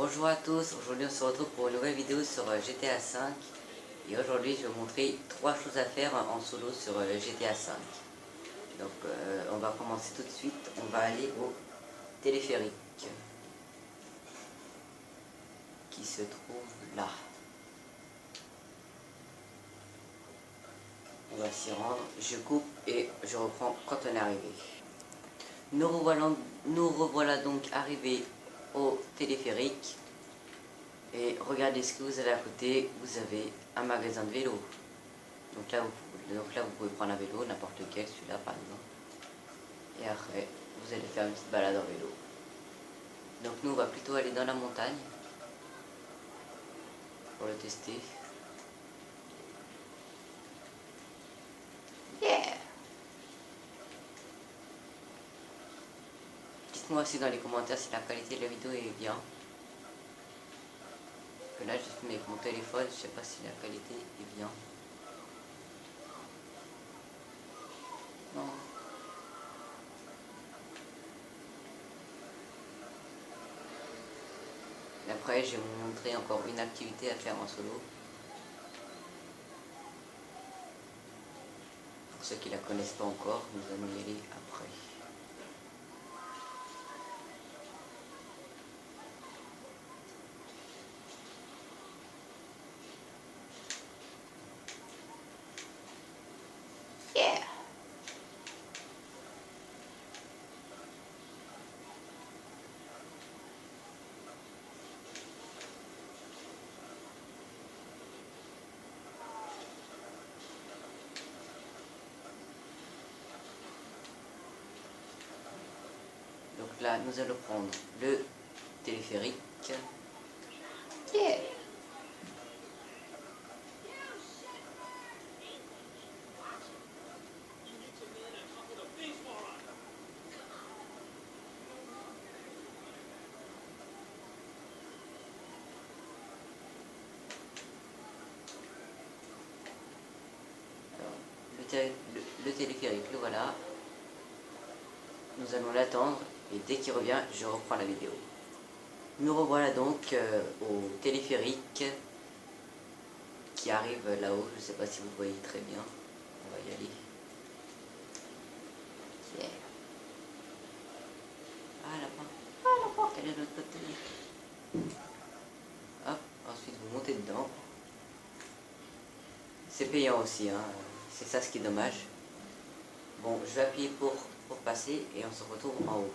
Bonjour à tous, aujourd'hui on se retrouve pour une nouvelle vidéo sur GTA V et aujourd'hui je vais vous montrer 3 choses à faire en solo sur GTA V. Donc on va commencer tout de suite, on va aller au téléphérique qui se trouve là. On va s'y rendre, je coupe et je reprends quand on est arrivé. Nous revoilà donc arrivés au téléphérique. Et regardez ce que vous avez à côté, vous avez un magasin de vélo. Donc là vous pouvez prendre un vélo, n'importe lequel, celui-là par exemple. Et après, vous allez faire une petite balade en vélo. Donc nous on va plutôt aller dans la montagne pour le tester. Yeah! Dites-moi aussi dans les commentaires si la qualité de la vidéo est bien. Parce que là je filme avec mon téléphone, je sais pas si la qualité est bien. Non. Et après je vais vous montrer encore une activité à faire en solo. Pour ceux qui la connaissent pas encore, nous allons y aller après. Yeah! Donc là, nous allons prendre le téléphérique. Yeah. Alors, le téléphérique, le voilà. Nous allons l'attendre et dès qu'il revient, je reprends la vidéo. Nous revoilà donc au téléphérique qui arrive là-haut. Je ne sais pas si vous voyez très bien. On va y aller. Yeah. Ah, là-bas. Ah, la porte, elle est de l'autre côté. Hop, ensuite vous montez dedans. C'est payant aussi, hein. C'est ça ce qui est dommage. Bon, je vais appuyer pour passer et on se retrouve en haut.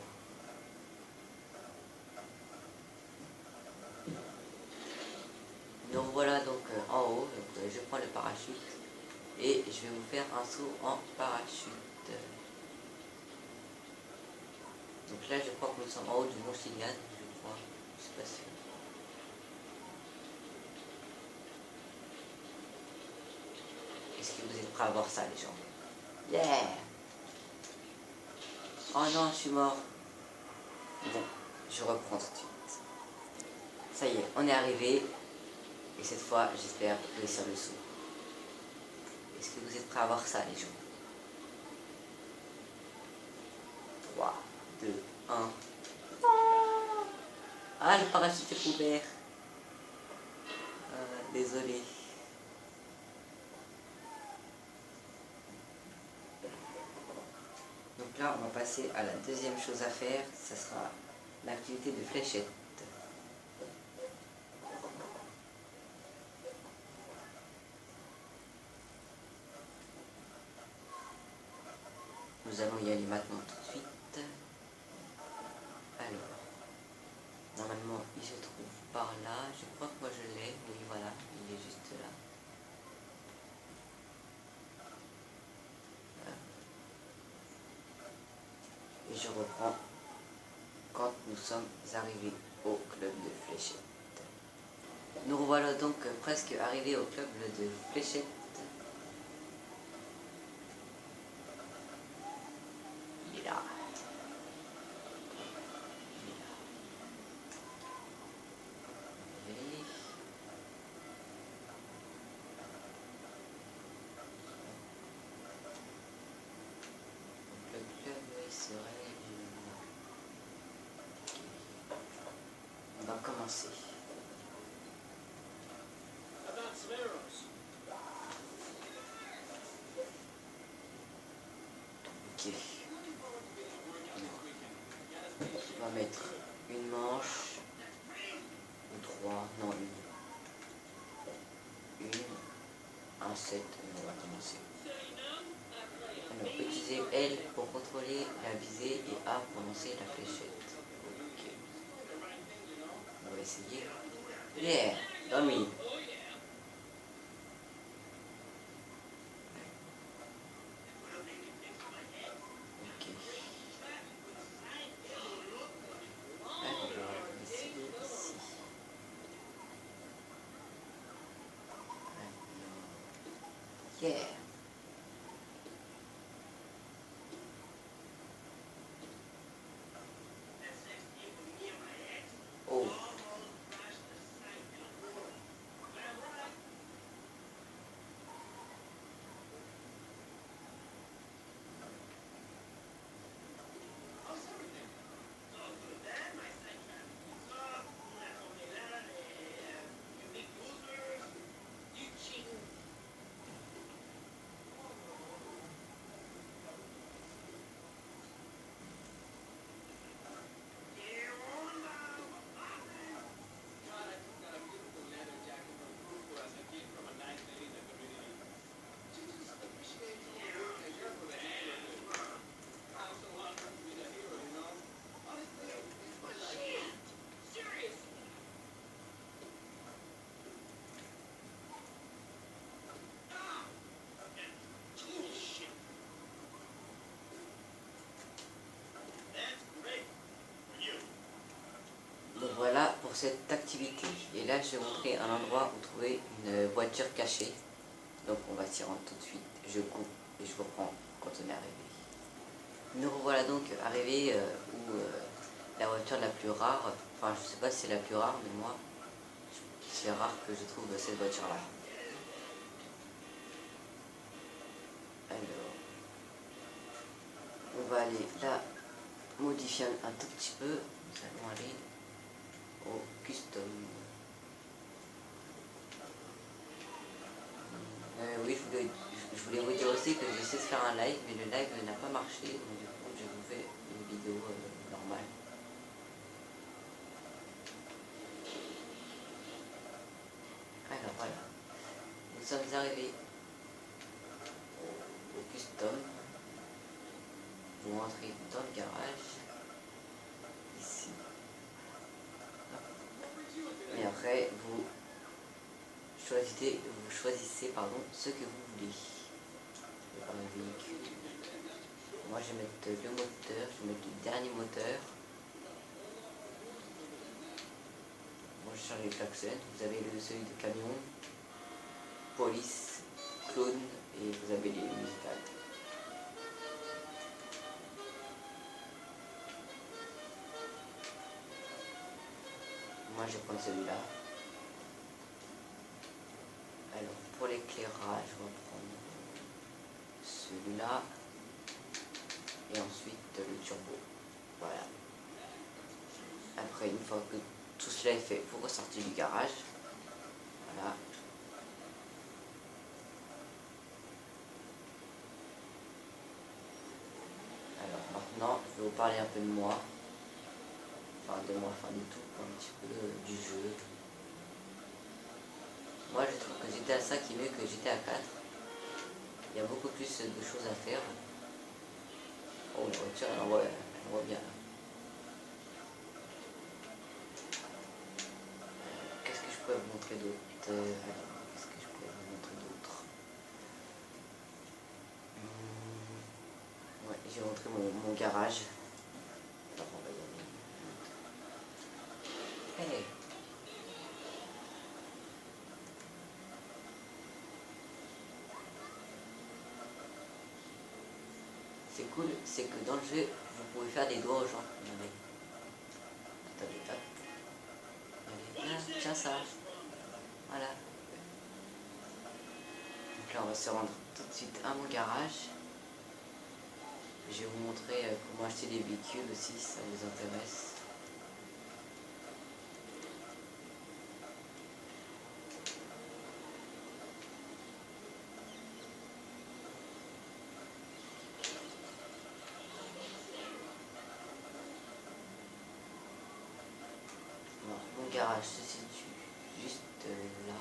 Donc voilà donc en haut, donc, je prends le parachute et je vais vous faire un saut en parachute. Donc là je crois que nous sommes en haut du mont Chiliad, je crois, je suis pas sûr. Est-ce que vous êtes prêts à voir ça les gens? Yeah! Oh non, je suis mort. Bon, je reprends tout de suite. Ça y est, on est arrivé. Et cette fois, j'espère réussir le saut. Est-ce que vous êtes prêts à voir ça les gens? 3, 2, 1. Ah, le parachute est ouvert. Désolé. Donc là, on va passer à la deuxième chose à faire. Ça sera l'activité de fléchette. Nous allons y aller maintenant tout de suite. Alors, normalement, il se trouve par là. Je crois que moi je l'ai. Oui, voilà, il est juste là. Et je reprends quand nous sommes arrivés au club de fléchette. Nous revoilà donc presque arrivés au club de fléchette. Il est là. Le club serait on va commencer. Ok. On va mettre une manche, ou trois, non une, un set, et on va commencer. Alors, utilisez L pour contrôler la visée et A pour lancer la fléchette. Ok. On va essayer. Yeah, dans le milieu. Ok. Alors, on va essayer ici. Alors, yeah. Oh. Donc voilà pour cette activité. Et là, je vais montrer un endroit où trouver une voiture cachée. Donc on va s'y rendre tout de suite. Je coupe et je reprends quand on est arrivé. Nous revoilà donc arrivés où la voiture la plus rare, enfin je sais pas si c'est la plus rare, mais moi, c'est rare que je trouve cette voiture-là. Alors, on va aller la modifier un tout petit peu. Nous allons aller au custom. Oui, je voulais vous dire aussi que j'essaie de faire un live, mais le live n'a pas marché, donc du coup je vous fais une vidéo normale. Alors voilà, nous sommes arrivés au custom. Vous rentrez dans le garage, ici. Et après, vous choisissez ce que vous voulez. Un véhicule. Moi je vais mettre le moteur, je vais mettre le dernier moteur. Moi je change les klaxons. Vous avez celui de camion, police, clown et vous avez les musicales. Moi je prends celui-là. Alors pour l'éclairage, je vais prendre celui-là. Et ensuite le turbo. Voilà. Après, une fois que tout cela est fait, vous ressortez du garage. Voilà. Alors maintenant, je vais vous parler un peu de moi. Enfin de moi, enfin du tout, un petit peu du jeu. Moi je trouve que GTA 5 est mieux que GTA 4. Il y a beaucoup plus de choses à faire. Oh la voiture, elle envoie bien. Qu'est-ce que je peux vous montrer d'autre? Qu'est-ce que je peux vous montrer d'autre? Ouais, j'ai montré mon garage. Alors on va y aller. Hey. C'est cool, c'est que dans le jeu, vous pouvez faire des doigts aux gens. Regardez. Attendez, hop. Allez, là, tiens ça. Voilà. Donc là, on va se rendre tout de suite à mon garage. Je vais vous montrer comment acheter des véhicules aussi, si ça vous intéresse. garage se situe juste là.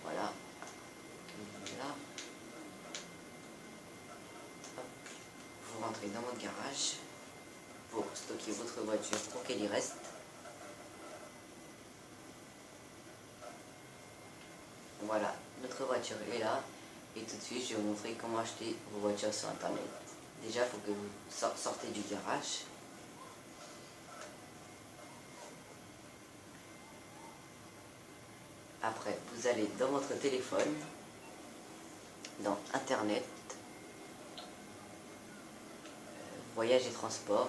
Voilà. Là. Hop. Vous rentrez dans votre garage pour stocker votre voiture pour qu'elle y reste. Voilà, notre voiture est là. Et tout de suite, je vais vous montrer comment acheter vos voitures sur internet. Déjà, il faut que vous sortez du garage. Après, vous allez dans votre téléphone, dans internet, voyage et transport.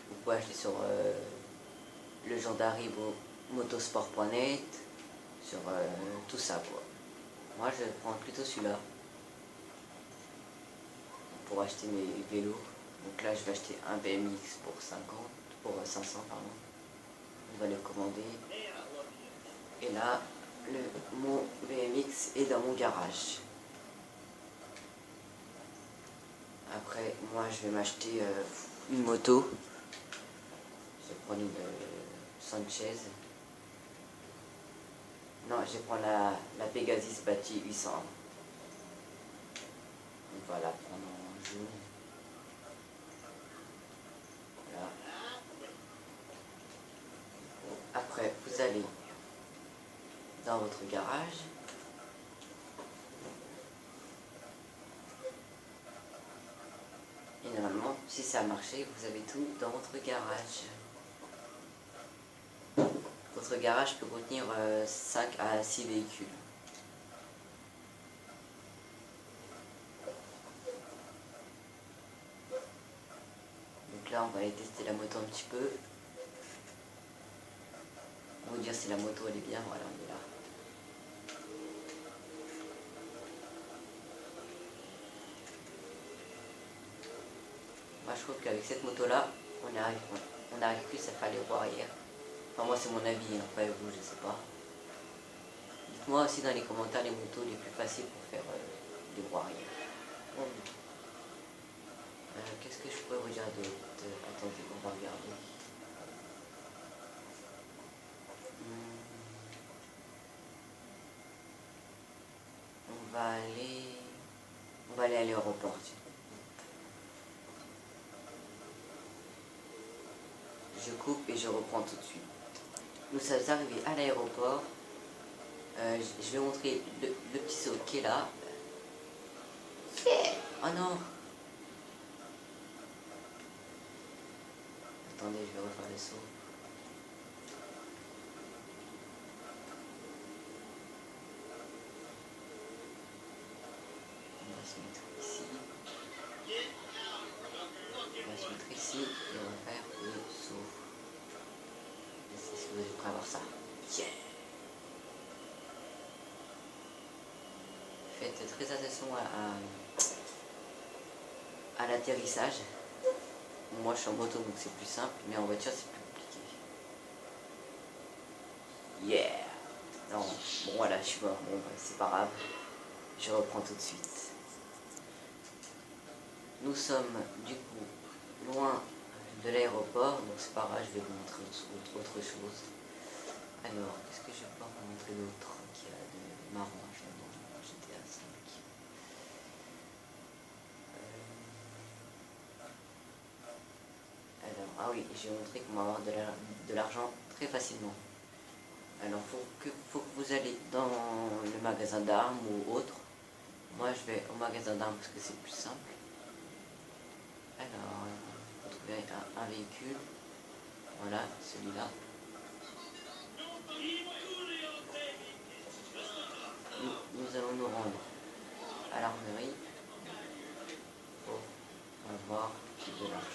Vous pouvez acheter sur le gendarme motosport.net, sur tout ça quoi. Moi je prends plutôt celui-là pour acheter mes vélos. Donc là je vais acheter un BMX pour 500 pardon. On va le commander. Et là mon BMX est dans mon garage. Après moi je vais m'acheter une moto. Je vais prendre une Sanchez. Non, je vais prendre la Pegasus Bati 800. On va la prendre en jaune. Voilà. Après, vous allez dans votre garage. Et normalement, si ça a marché, vous avez tout dans votre garage. Votre garage peut contenir 5 à 6 véhicules. Donc là, on va aller tester la moto un petit peu. On va vous dire si la moto elle est bien. Voilà, on est là. Moi, je trouve qu'avec cette moto-là, on arrive plus à faire les roues arrière. Enfin, moi, c'est mon avis. Hein. Après, vous, je sais pas. Dites-moi aussi dans les commentaires les motos les plus faciles pour faire des roues arrière. Bon. Qu'est-ce que je pourrais vous dire d'autre? Attendez, on va regarder. On va aller à l'aéroport. Je coupe et je reprends tout de suite. Nous sommes arrivés à l'aéroport. Je vais montrer le petit saut qui est là. Oh non! Attendez, je vais refaire le saut. On va se mettre ici. On va se mettre ici et on va faire le saut. Est-ce que vous êtes prêts à voir ça? Yeah! Faites très attention à l'atterrissage. Moi je suis en moto donc c'est plus simple, mais en voiture c'est plus compliqué. Yeah! Non, bon voilà, je suis mort, bon bah, c'est pas grave. Je reprends tout de suite. Nous sommes du coup loin de l'aéroport, donc c'est pas grave, je vais vous montrer autre chose. Alors, qu'est-ce que je vais pouvoir vous montrer d'autre qui a de marrant dans GTA 5? Alors, ah oui, je vais montrer comment avoir de l'argent très facilement. Alors, faut que vous allez dans le magasin d'armes ou autre. Moi, je vais au magasin d'armes parce que c'est plus simple. Alors, vous trouvez un véhicule. Voilà, celui-là. Nous allons nous rendre à l'armerie pour avoir de l'argent.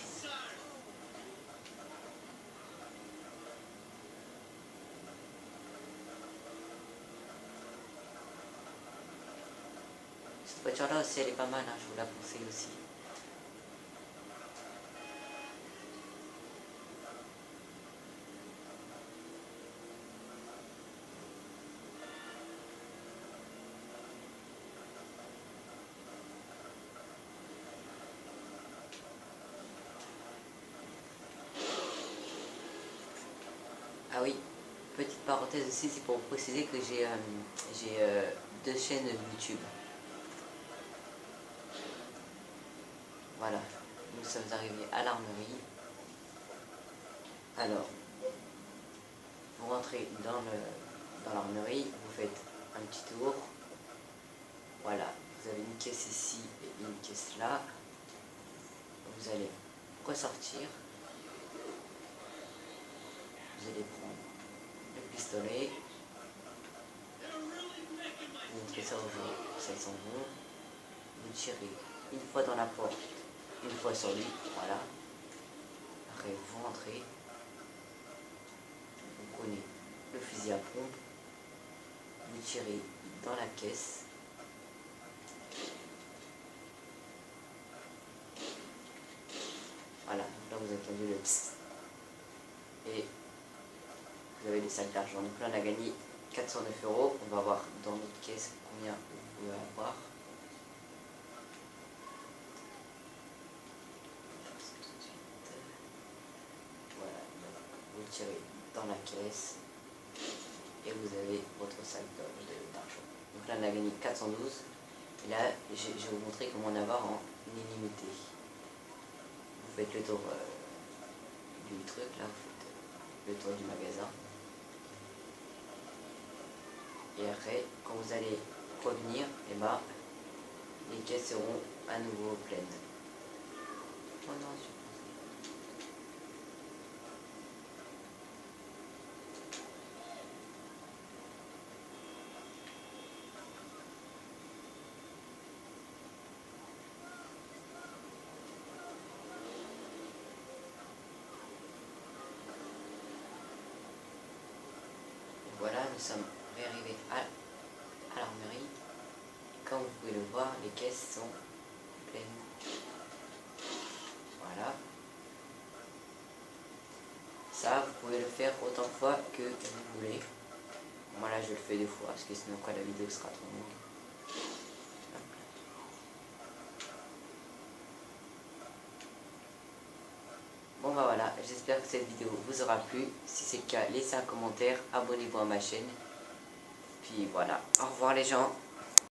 Cette voiture-là aussi, elle est pas mal, hein, je vous la conseille aussi. Ah oui, petite parenthèse aussi, c'est pour préciser que j'ai 2 chaînes YouTube. Voilà, nous sommes arrivés à l'armerie. Alors, vous rentrez dans l'armerie, vous faites un petit tour. Voilà, vous avez une caisse ici et une caisse là. Vous allez ressortir. Vous allez prendre le pistolet. Vous montrez ça aux gens, ça ils s'en vont. Vous tirez une fois dans la porte, une fois sur lui, voilà. Après vous rentrez. Vous prenez le fusil à pompe. Vous tirez dans la caisse. Voilà, là vous avez entendu le psst. Et vous avez les sacs d'argent. Donc là on a gagné 409 €. On va voir dans notre caisse combien vous pouvez avoir. Voilà, vous tirez dans la caisse et vous avez votre sac d'argent. Donc là on a gagné 412. Et là je vais vous montrer comment en avoir en illimité. Vous faites le tour du truc, là vous faites le tour du magasin. Et après, quand vous allez revenir, et ben, les caisses seront à nouveau pleines. Oh non, voilà, nous sommes arrivés à l'armerie. Comme vous pouvez le voir, les caisses sont pleines. Voilà. Ça, vous pouvez le faire autant de fois que vous voulez. Moi là, je le fais 2 fois, parce que sinon quoi, la vidéo sera trop longue. Bon bah voilà, j'espère que cette vidéo vous aura plu. Si c'est le cas, laissez un commentaire, abonnez-vous à ma chaîne. Puis voilà, au revoir les gens.